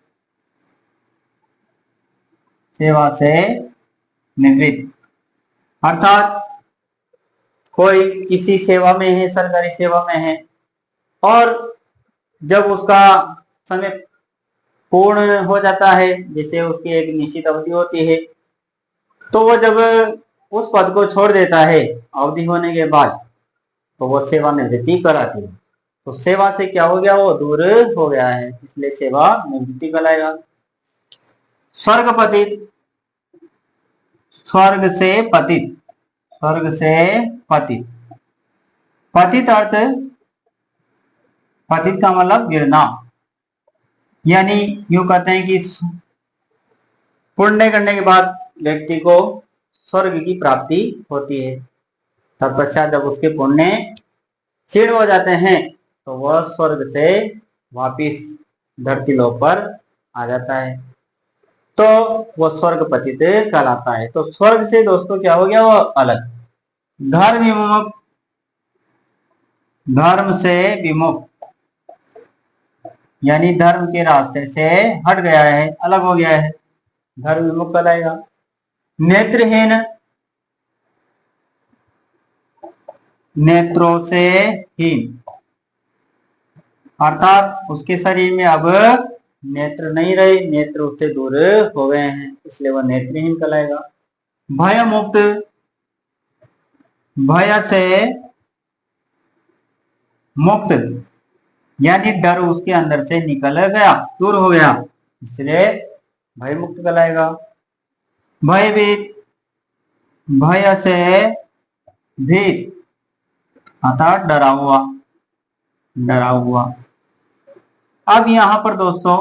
सेवा से निवृत्त अर्थात कोई किसी सेवा में है, सरकारी सेवा में है, और जब उसका समय पूर्ण हो जाता है, जैसे उसकी एक निश्चित अवधि होती है, तो वो जब उस पद को छोड़ देता है अवधि होने के बाद, तो वो सेवानिवृत्ति कराती है। तो सेवा से क्या हो गया, वो दूर हो गया है, इसलिए सेवा निवृत्ति कहलाएगा। स्वर्ग पतित, स्वर्ग से पतित, स्वर्ग से पतित, पतित अर्थ, पतित का मतलब गिरना। यानी यूं कहते हैं कि पुण्य करने के बाद व्यक्ति को स्वर्ग की प्राप्ति होती है, तत्पश्चात जब उसके पुण्य क्षीण हो जाते हैं तो वह स्वर्ग से वापिस धरती लोक पर आ जाता है, तो वह स्वर्ग पतित कहलाता है। तो स्वर्ग से दोस्तों क्या हो गया, वो अलग। धर्म विमुख, धर्म से विमुख, यानी धर्म के रास्ते से हट गया है, अलग हो गया है, धर्म विमुख कहलाएगा। नेत्रहीन, नेत्रों से हीन अर्थात उसके शरीर में अब नेत्र नहीं रहे, नेत्र उससे दूर हो गए हैं, इसलिए वह नेत्रहीन कहलाएगा। भय मुक्त, भय से मुक्त, यानी डर उसके अंदर से निकल गया, दूर हो गया, इसलिए भय मुक्त कहलाएगा। भयभीत, भय से भीत अर्थात डरा हुआ, डरा हुआ। अब यहां पर दोस्तों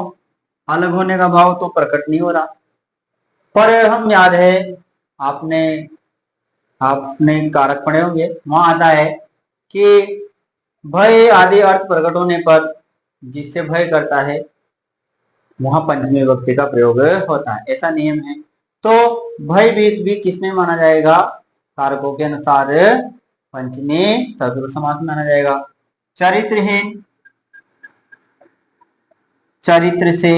अलग होने का भाव तो प्रकट नहीं हो रहा, पर हम याद है आपने आपने कारक पढ़े होंगे, वहां आता है कि भय आदि अर्थ प्रकट होने पर जिससे भय करता है वहां पंचमी विभक्ति का प्रयोग होता है, ऐसा नियम है। तो भयभीत भी किसमें माना जाएगा, कारकों के अनुसार पंचमी तत्पुरुष समास माना जाएगा। चरित्रहीन, चरित्र से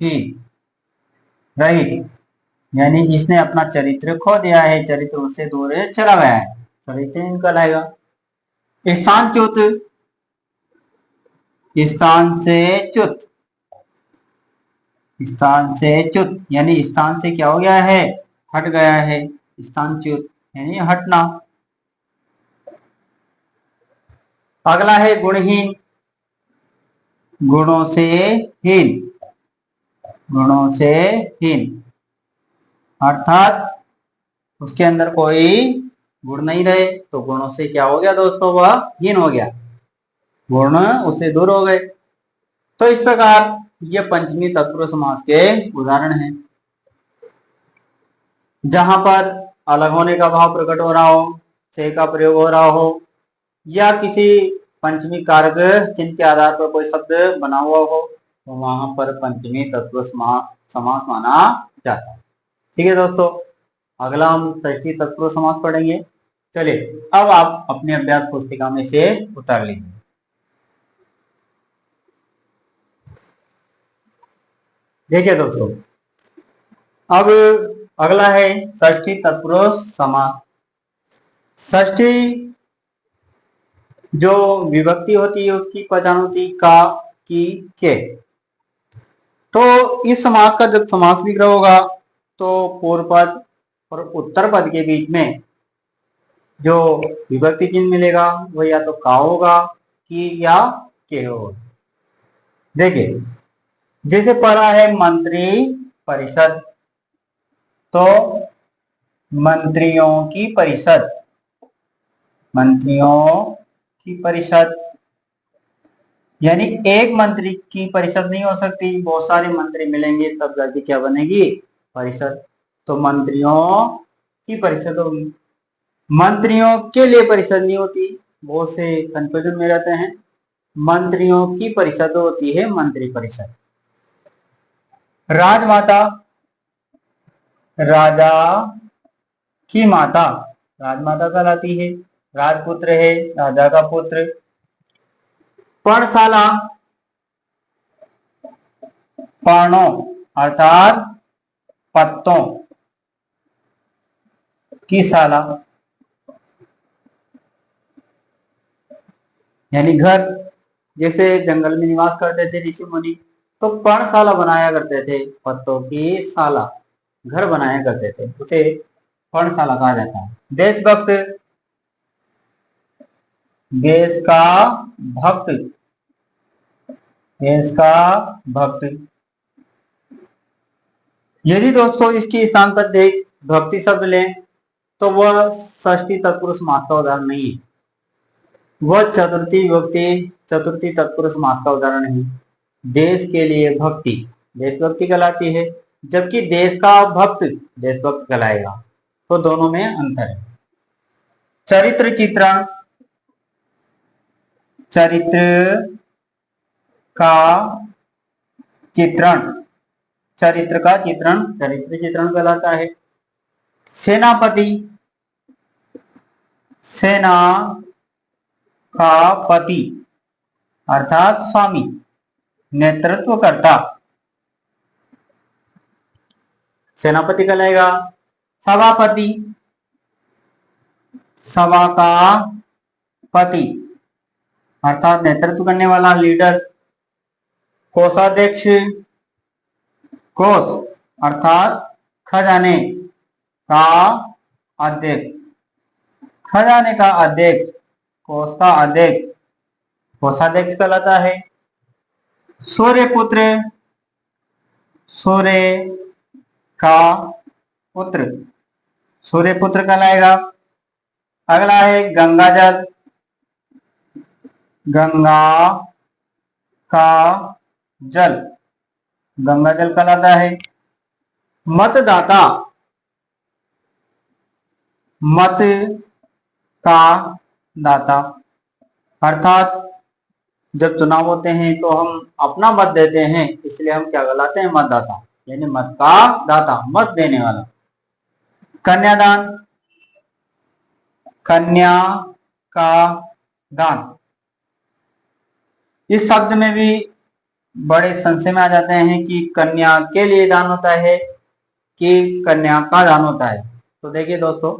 हीन, रहित, यानी जिसने अपना चरित्र खो दिया है, चरित्र उससे दूर चला गया है, चरित्रहीन कहलाएगा। स्थानच्युत, स्थान से च्युत, स्थान से च्युत, यानी स्थान से क्या हो गया है, हट गया है, स्थानच्युत यानी हटना। अगला है गुणहीन, गुणों से हीन, गुणों से हीन अर्थात उसके अंदर कोई गुण नहीं रहे, तो गुणों से क्या हो गया दोस्तों, वह हीन हो गया, गुण उससे दूर हो गए। तो इस प्रकार ये पंचमी तत्पुरुष समास के उदाहरण हैं, जहां पर अलग होने का भाव प्रकट हो रहा हो, से का प्रयोग हो रहा हो, या किसी पंचमी कारक चिन्ह के आधार पर कोई शब्द बना हुआ हो, तो वहां पर पंचमी तत्पुरुष समास माना जाता है। ठीक है दोस्तों, अगला हम षष्ठी तत्पुरुष समास पढ़ेंगे। चलिए अब आप अपने अभ्यास पुस्तिका में से उतार लीजिए। देखिए दोस्तों, अब अगला है षष्ठी तत्पुरुष समास। षष्ठी जो विभक्ति होती है उसकी पहचान होती है का, की, के। तो इस समास का जब समास विग्रह होगा तो पूर्व पद और उत्तर पद के बीच में जो विभक्ति चिन्ह मिलेगा वो या तो का होगा, की या के होगा। देखिए, जैसे पढ़ा है मंत्री परिषद, तो मंत्रियों की परिषद, मंत्रियों की परिषद, यानी एक मंत्री की परिषद नहीं हो सकती, बहुत सारे मंत्री मिलेंगे तब जाके क्या बनेगी, परिषद। तो मंत्रियों की परिषद होगी। मंत्रियों के लिए परिषद नहीं होती, बहुत से कंफ्यूजन में रहते हैं। मंत्रियों की परिषद होती है मंत्री परिषद। राजमाता, राजा की माता राजमाता कहलाती है। राजपुत्र है राजा का पुत्र। पर्णशाला, पर्णों अर्थात पत्तों की शाला, यानी घर। जैसे जंगल में निवास करते थे ऋषि मुनि, तो पर्णशाला बनाया करते थे, पत्तों की शाला, घर बनाया करते थे, उसे पर्णशाला कहा जाता है। देशभक्त, देश का भक्त, देश का भक्त। यदि दोस्तों इसकी स्थान पर देख भक्ति शब्द लें तो वह षष्ठी तत्पुरुष समास का उदाहरण नहीं है, वह चतुर्थी विभक्ति चतुर्थी तत्पुरुष समास का उदाहरण है। देश के लिए भक्ति देशभक्ति कहलाती है, जबकि देश का भक्त देशभक्त कहलाएगा। तो दोनों में अंतर है। चरित्र चित्रण, चरित्र का चित्रण, चरित्र का चित्रण चरित्र चित्रण कहलाता है। सेनापति, सेना का पति अर्थात स्वामी, नेतृत्व करता, सेनापति कहलाएगा। सभापति, सभा का पति अर्थात नेतृत्व करने वाला, लीडर। कोषाध्यक्ष, कोष अर्थात खजाने का अध्यक्ष, खजाने का अध्यक्ष, कोष का अध्यक्ष कोषाध्यक्ष कहलाता है। सूर्य पुत्र, सूर्य का पुत्र सूर्य पुत्र कहलाएगा। अगला है गंगा जल, गंगा का जल, गंगा जल कहलाता है। मतदाता, मत का दाता अर्थात जब चुनाव होते हैं तो हम अपना मत देते हैं, इसलिए हम क्या कहलाते हैं, मतदाता, यानी मत का दाता, मत देने वाला। कन्यादान, कन्या का दान। इस शब्द में भी बड़े संशय में आ जाते हैं कि कन्या के लिए दान होता है कि कन्या का दान होता है। तो देखिए दोस्तों,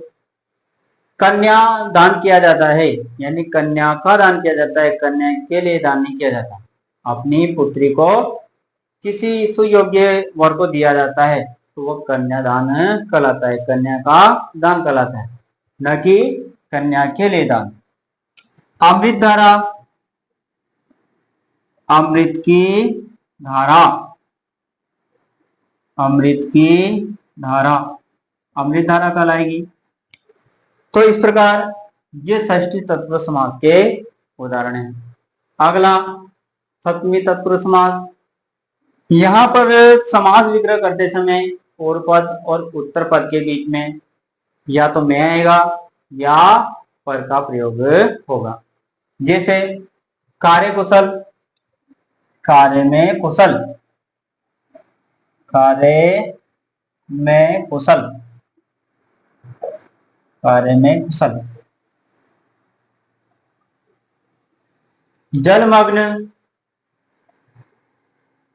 कन्या दान किया जाता है, यानी कन्या का दान किया जाता है, कन्या के लिए दान नहीं किया जाता। अपनी पुत्री को किसी सुयोग्य वर को दिया जाता है तो वह कन्या दान कहलाता है, कन्या का दान कहलाता है, न कि कन्या के लिए दान। अमृत धारा, अमृत की धारा, अमृत की धारा, अमृत धारा कहलाएगी। तो इस प्रकार ये षष्ठी तत्पुरुष समास के उदाहरण हैं। अगला सप्तमी तत्पुरुष समास। यहाँ पर समास विग्रह करते समय पूर्व पद और उत्तर पद के बीच में या तो में आएगा या पर का प्रयोग होगा। जैसे कार्य कुशल, कार्य में कुशल, कार्य में कुशल, कार्य में कुशल। जलमग्न,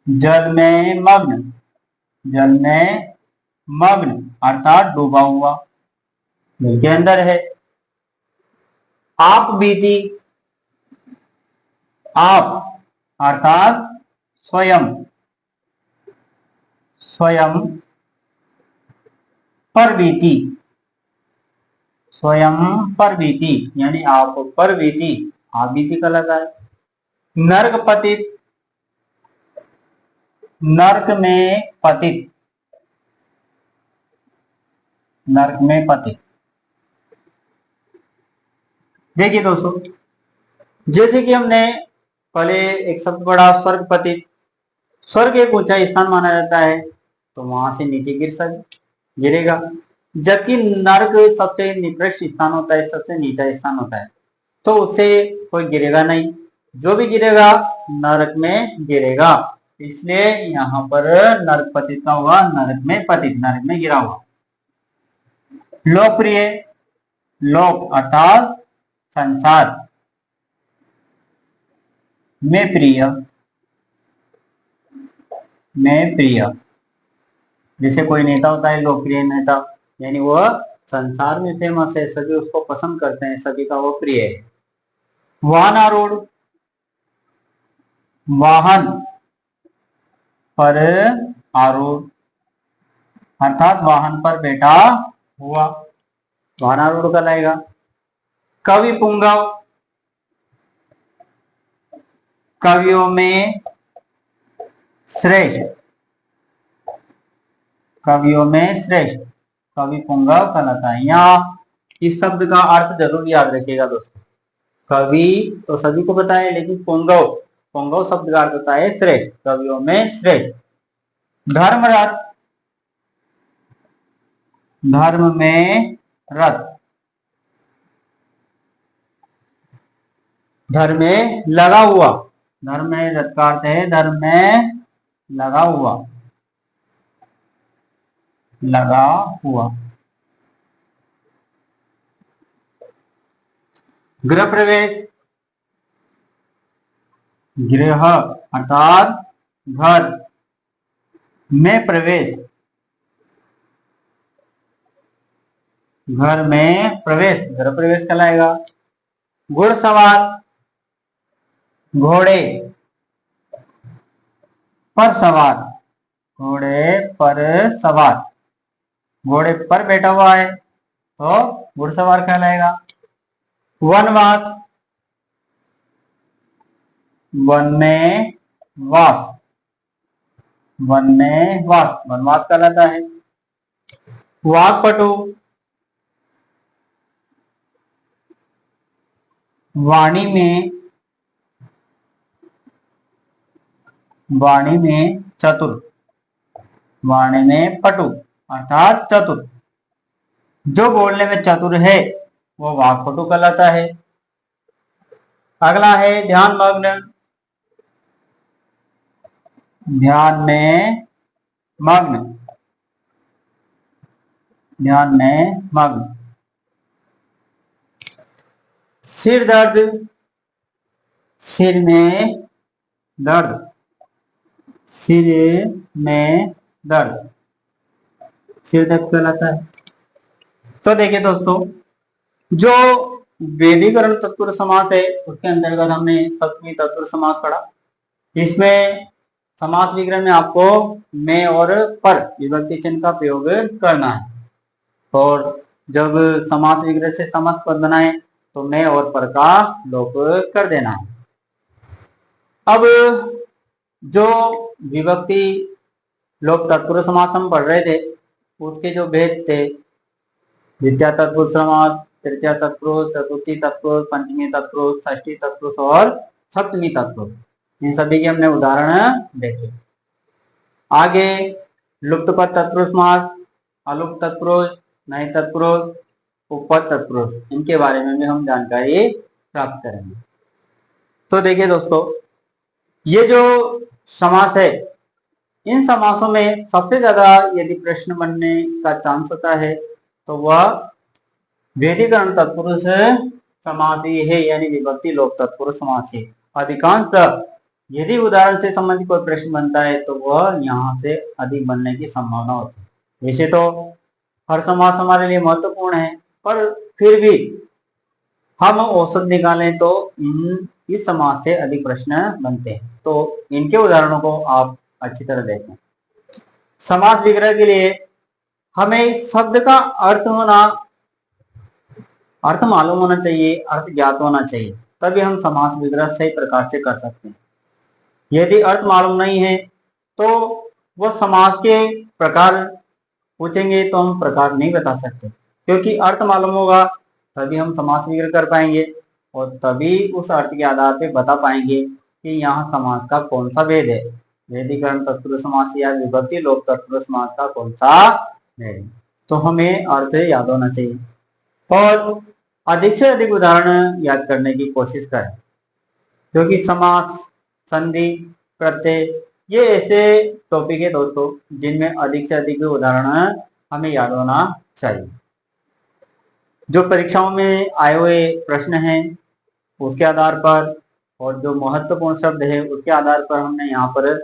जल में मग्न, जल में मग्न अर्थात डूबा हुआ, जल के अंदर है। आप बीती, आप अर्थात स्वयं, स्वयं पर बीती, स्वयं पर बीती यानी आप पर बीती, आप बीती का लगा है। नर्क पतित, नर्क में पतित, नर्क में पतित। देखिए दोस्तों, जैसे कि हमने पहले एक शब्द पढ़ा स्वर्ग पतित, स्वर्ग एक ऊंचा स्थान माना जाता है, तो वहां से नीचे गिरेगा, जबकि नर्क सबसे निकृष्ट स्थान होता है, सबसे नीचा स्थान होता है, तो उससे कोई गिरेगा नहीं, जो भी गिरेगा नरक में गिरेगा। इसलिए यहाँ पर नरक पतित का हुआ, नरक में पतित, नरक में गिरा हुआ। लोकप्रिय, लोक अर्थात संसार में प्रिय, में प्रिय, जैसे कोई नेता होता है लोकप्रिय नेता, यानी वह संसार में फेमस है, सभी उसको पसंद करते हैं, सभी का वो प्रिय है। वाहन आरूढ़, वाहन पर आरूढ़ अर्थात वाहन पर बैठा हुआ, वाहन आरूढ़ का लाएगा। कवि पुंगव, कवियों में श्रेष्ठ, कवियों में श्रेष्ठ, कवि पुंगव कहलाता है। यहाँ इस शब्द का अर्थ जरूर याद रखिएगा दोस्तों। कवि तो सभी को पता है, लेकिन पुंगव, पुंगव शब्द का अर्थ होता है श्रेष्ठ, कवियों में श्रेष्ठ। धर्मरथ, धर्म में रथ, धर्म में लगा हुआ, धर्म में रथ का अर्थ है धर्म में लगा हुआ, लगा हुआ। गृह प्रवेश, गृह अर्थात घर में प्रवेश, घर में प्रवेश, गृह प्रवेश कहलाएगा। घुड़सवार, घोड़े पर सवार, घोड़े पर सवार, घोड़े पर बैठा हुआ है तो घुड़सवार कहलाएगा। वनवास, वन में वास, वन में वास, वनवास कहलाता है। वाक्पटु, वाणी में, वाणी में चतुर, वाणी में पटु अर्थात चतुर, जो बोलने में चतुर है वो वाक्पटु कहलाता है। अगला है ध्यान मग्न, ध्यान में मग्न, ध्यान में मग्न। सिर दर्द, सिर में दर्द, सिर में दर्द, सिर दर्द कहलाता है। तो देखिए दोस्तों, जो वेदीकरण तत्पुरुष समास है उसके अंतर्गत हमने सप्तमी तत्पुरुष समास पढ़ा। इसमें समास विग्रह में आपको में और पर विभक्ति चिन्ह का प्रयोग करना है, और जब समास विग्रह से समस्त पद बनाए तो में और पर का लोप कर देना है। अब जो विभक्ति लोप तत्पुरुष समास हम पढ़ रहे थे उसके जो भेद थे, द्वितीय तत्पुरुष समास, तृतीय तत्पुरुष, चतुर्थी तत्पुरुष, पंचमी तत्पुरुष, षष्ठी तत्पुरुष और सप्तमी तत्पुरुष, इन सभी के हमने उदाहरण देखे। आगे लुप्त पद तत्पुरुष समास, अलुप्त तत्पुरुष, नए तत्पुरुष, उपपद तत्पुरुष, इनके बारे में भी हम जानकारी प्राप्त करेंगे। तो देखिए दोस्तों, ये जो समास है, इन समासों में सबसे ज्यादा यदि प्रश्न बनने का चांस होता है तो वह वेदीकरण तत्पुरुष समास ही है, यानी विभक्ति लोप तत्पुरुष समास है। अधिकांशतः यदि उदाहरण से संबंधित कोई प्रश्न बनता है तो वह यहाँ से अधिक बनने की संभावना होती है। वैसे तो हर समास हमारे लिए महत्वपूर्ण है, पर फिर भी हम औसत निकालें तो इस समास से अधिक प्रश्न बनते हैं। तो इनके उदाहरणों को आप अच्छी तरह देखें। समास विग्रह के लिए हमें शब्द का अर्थ मालूम होना चाहिए, अर्थ ज्ञात होना चाहिए, तभी हम समास विग्रह सही प्रकार से कर सकते हैं। यदि अर्थ मालूम नहीं है तो वह समास के प्रकार पूछेंगे तो हम प्रकार नहीं बता सकते, क्योंकि अर्थ मालूम होगा तभी हम समास विग्रह कर पाएंगे और तभी उस अर्थ के आधार पे बता पाएंगे कि यहाँ समास का कौन सा भेद है, वैधिकरण तत्पुरुष समास या विभक्ति लोप तत्पुरुष समास का कौन सा भेद है। तो हमें अर्थ याद होना चाहिए और अधिक से अधिक उदाहरण याद करने की कोशिश करें, क्योंकि समास, संधि, प्रत्यय ये ऐसे टॉपिक है दोस्तों जिनमें अधिक से अधिक उदाहरण हमें याद होना चाहिए। जो परीक्षाओं में आए हुए प्रश्न हैं उसके आधार पर और जो महत्वपूर्ण शब्द है उसके आधार पर हमने यहाँ पर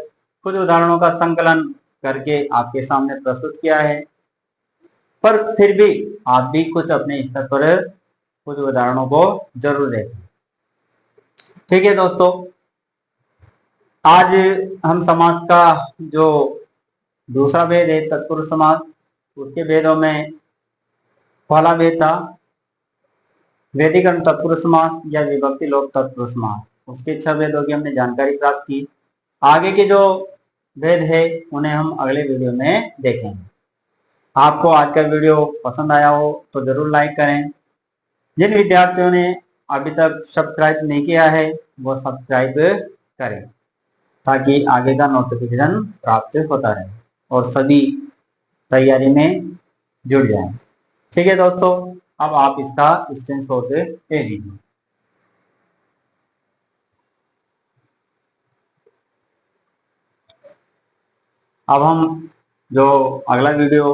कुछ उदाहरणों का संकलन करके आपके सामने प्रस्तुत किया है, पर फिर भी आप भी कुछ अपने स्तर पर कुछ उदाहरणों को जरूर देखें। ठीक है दोस्तों, आज हम समास का जो दूसरा भेद है तत्पुरुष समास, उसके भेदों में पहला भेद था वैधिकरण तत्पुरुष समास या विभक्ति लोप तत्पुरुष समास। उसके 6 भेदों की हमने जानकारी प्राप्त की। आगे के जो भेद है उन्हें हम अगले वीडियो में देखेंगे। आपको आज का वीडियो पसंद आया हो तो जरूर लाइक करें। जिन विद्यार्थियों ने अभी तक सब्सक्राइब नहीं किया है वो सब्सक्राइब करें ताकि आगे का नोटिफिकेशन प्राप्त होता रहे और सभी तैयारी में जुड़ जाएं। ठीक है दोस्तों, अब आप इसका स्क्रीनशॉट ले लीजिए। अब हम जो अगला वीडियो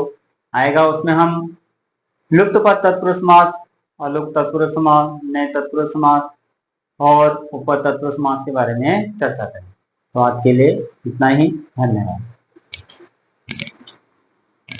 आएगा उसमें हम लुप्त पद तत्पुरुष समास, अलुप्त तत्पुरुष समास, नए तत्पुरुष समास और उपपद तत्पुरुष समास के बारे में चर्चा करें। तो आज के लिए इतना ही, धन्यवाद।